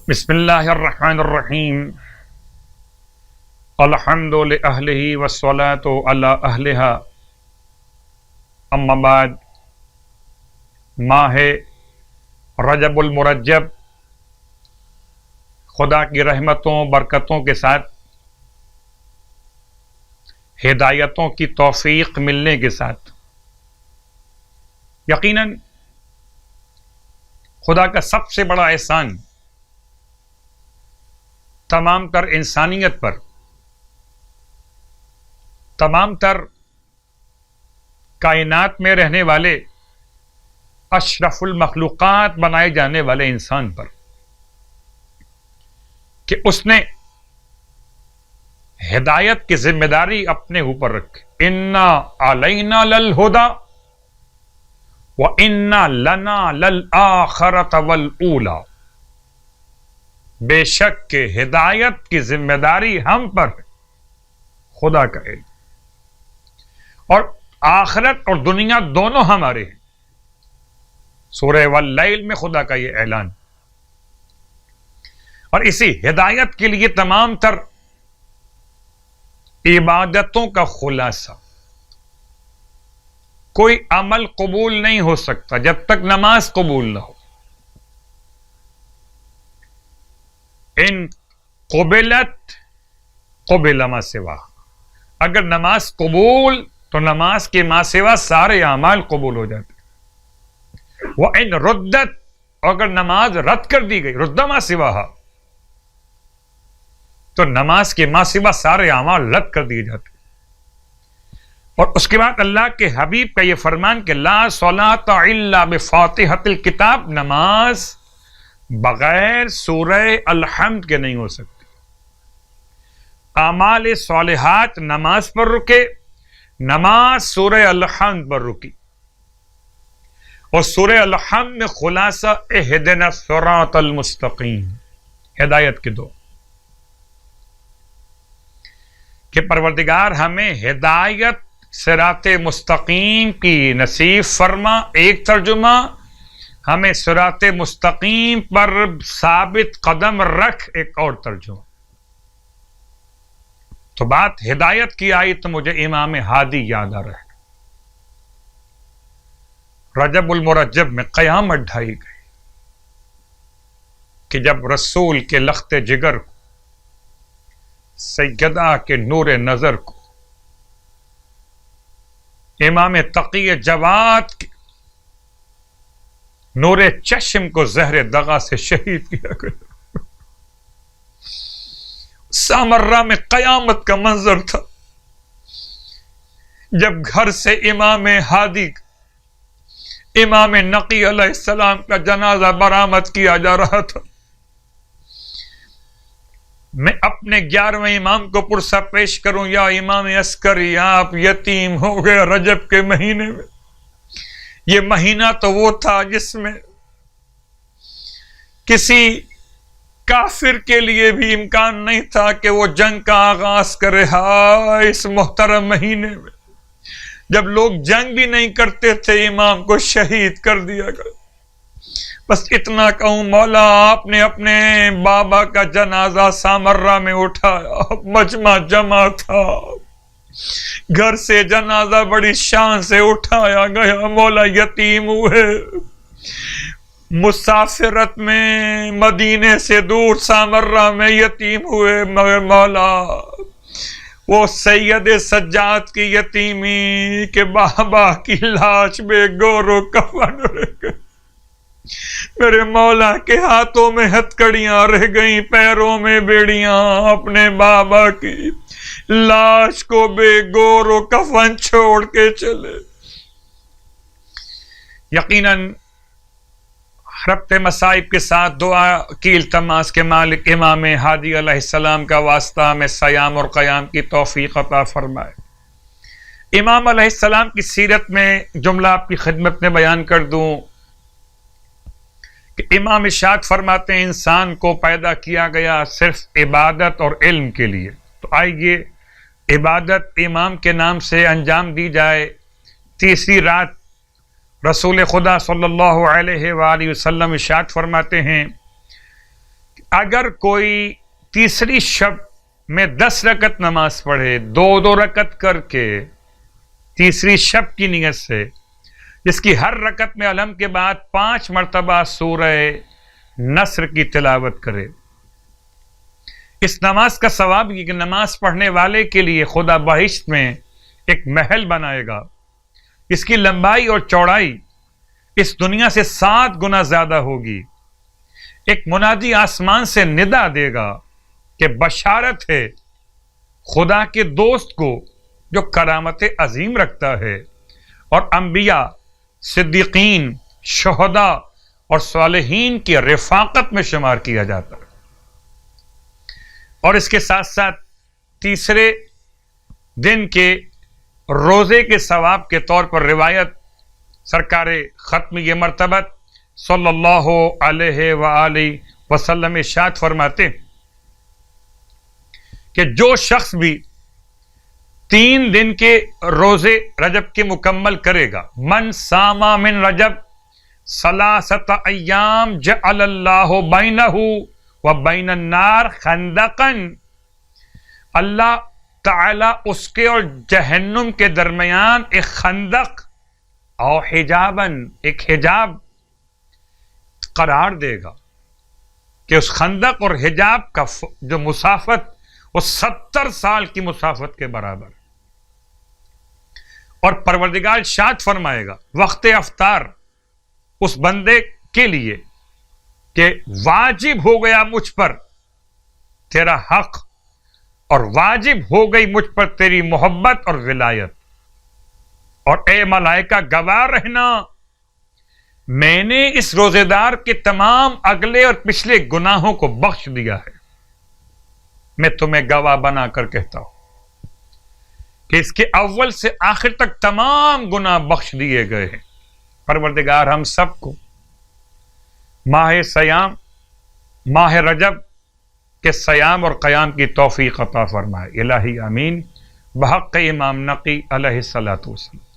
بسم اللہ الرحمن الرحیم الحمد لأہلہ والصلاة علی اہلہا اما بعد ماہ رجب المرجب خدا کی رحمتوں برکتوں کے ساتھ ہدایتوں کی توفیق ملنے کے ساتھ یقیناً خدا کا سب سے بڑا احسان تمام تر انسانیت پر، تمام تر کائنات میں رہنے والے اشرف المخلوقات بنائے جانے والے انسان پر کہ اس نے ہدایت کی ذمہ داری اپنے اوپر رکھی۔ انا علینا للہدی وانا لنا للآخرۃ والأولی، بے شک کہ ہدایت کی ذمہ داری ہم پر ہے، خدا کا علم، اور آخرت اور دنیا دونوں ہمارے ہیں۔ سورہ واللیل میں خدا کا یہ اعلان، اور اسی ہدایت کے لیے تمام تر عبادتوں کا خلاصہ، کوئی عمل قبول نہیں ہو سکتا جب تک نماز قبول نہ ہو۔ ان قبلت قبل ما سوا، اگر نماز قبول تو نماز کے ما سوا سارے اعمال قبول ہو جاتے۔ وَإِن رُدَّتْ، اگر نماز رد کر دی گئی، رد ما سواہا، تو نماز کے ما سوا سارے اعمال رد کر دیے جاتے۔ اور اس کے بعد اللہ کے حبیب کا یہ فرمان کہ لا صلاۃ الا بفاتحۃ الکتاب، نماز بغیر سورہ الحمد کے نہیں ہو سکتی۔ اعمال صالحات نماز پر رکے، نماز سورہ الحمد پر رکی، اور سورہ الحمد میں خلاصہ اہدنا الصراط المستقیم، ہدایت کے دو کہ پروردگار ہمیں ہدایت صراط مستقیم کی نصیب فرما، ایک ترجمہ، ہمیں صراط مستقیم پر ثابت قدم رکھ، ایک اور ترجمہ۔ تو بات ہدایت کی آئی تو مجھے امام ہادی یاد آ رہا ہے۔ رجب المرجب میں قیامت ڈھائی گئی کہ جب رسول کے لخت جگر کو، سیدہ کے نور نظر کو، امام تقی جواد کے نور چشم کو زہر دغا سے شہید کیا گیا۔ سامرہ میں قیامت کا منظر تھا جب گھر سے امام ہادی، امام نقی علیہ السلام کا جنازہ برآمد کیا جا رہا تھا۔ میں اپنے 11ویں امام کو پرسہ پیش کروں، یا امام عسکری آپ یتیم ہو گئے رجب کے مہینے میں۔ یہ مہینہ تو وہ تھا جس میں کسی کافر کے لیے بھی امکان نہیں تھا کہ وہ جنگ کا آغاز کرے۔ اس محترم مہینے میں جب لوگ جنگ بھی نہیں کرتے تھے، امام کو شہید کر دیا گیا۔ بس اتنا کہوں، مولا آپ نے اپنے بابا کا جنازہ سامرہ میں اٹھایا، مجمع جمع تھا، گھر سے جنازہ بڑی شان سے اٹھایا گیا، مولا یتیم ہوئے، مسافرت میں مدینے سے دور سامرہ میں یتیم ہوئے، مگر مولا وہ سید سجاد کی یتیمی کہ بابا کی لاش بے گور و کفن رہ گئی، میرے مولا کے ہاتھوں میں ہتھکڑیاں رہ گئیں، پیروں میں بیڑیاں، اپنے بابا کی لاش کو بے گور و کفن چھوڑ کے چلے۔ یقیناً ربط مصائب کے ساتھ دعا کی التماس کے مالک امام ہادی علیہ السلام کا واسطہ میں سیام اور قیام کی توفیق عطا فرمائے۔ امام علیہ السلام کی سیرت میں جملہ آپ کی خدمت میں بیان کر دوں کہ امام ارشاد فرماتے ہیں انسان کو پیدا کیا گیا صرف عبادت اور علم کے لیے، تو آئیے عبادت امام کے نام سے انجام دی جائے۔ تیسری رات رسول خدا صلی اللہ علیہ وآلہ وسلم ارشاد فرماتے ہیں اگر کوئی تیسری شب میں 10 رکعت نماز پڑھے، 2 رکعت کر کے تیسری شب کی نیت سے، جس کی ہر رکعت میں علم کے بعد 5 مرتبہ سورہ نصر کی تلاوت کرے، اس نماز کا ثواب یہ کہ نماز پڑھنے والے کے لیے خدا بہشت میں ایک محل بنائے گا، اس کی لمبائی اور چوڑائی اس دنیا سے 7 گنا زیادہ ہوگی۔ ایک منادی آسمان سے ندا دے گا کہ بشارت ہے خدا کے دوست کو جو کرامت عظیم رکھتا ہے اور انبیاء، صدیقین، شہداء اور صالحین کی رفاقت میں شمار کیا جاتا ہے۔ اور اس کے ساتھ ساتھ تیسرے دن کے روزے کے ثواب کے طور پر روایت سرکار ختمی مرتبت صلی اللہ علیہ وآلہ وسلم ارشاد فرماتے کہ جو شخص بھی 3 دن کے روزے رجب کے مکمل کرے گا، من ساما من رجب 3 ایام جعل اللہ بینہ وبین النار خندقا، اللہ تعالی اس کے اور جہنم کے درمیان ایک خندق اور حجابن، ایک حجاب قرار دے گا کہ اس خندق اور حجاب کا جو مسافت وہ 70 سال کی مسافت کے برابر، اور پروردگار ارشاد فرمائے گا وقت افطار اس بندے کے لیے کہ واجب ہو گیا مجھ پر تیرا حق، اور واجب ہو گئی مجھ پر تیری محبت اور ولایت، اور اے ملائکہ گواہ رہنا میں نے اس روزے دار کے تمام اگلے اور پچھلے گناہوں کو بخش دیا ہے۔ میں تمہیں گواہ بنا کر کہتا ہوں کہ اس کے اول سے آخر تک تمام گناہ بخش دیے گئے ہیں۔ پروردگار ہم سب کو ماہ سیام، ماہ رجب کے سیام اور قیام کی توفیق عطا فرمائے۔ الہی آمین، بحق امام نقی علیہ الصلوۃ والسلام۔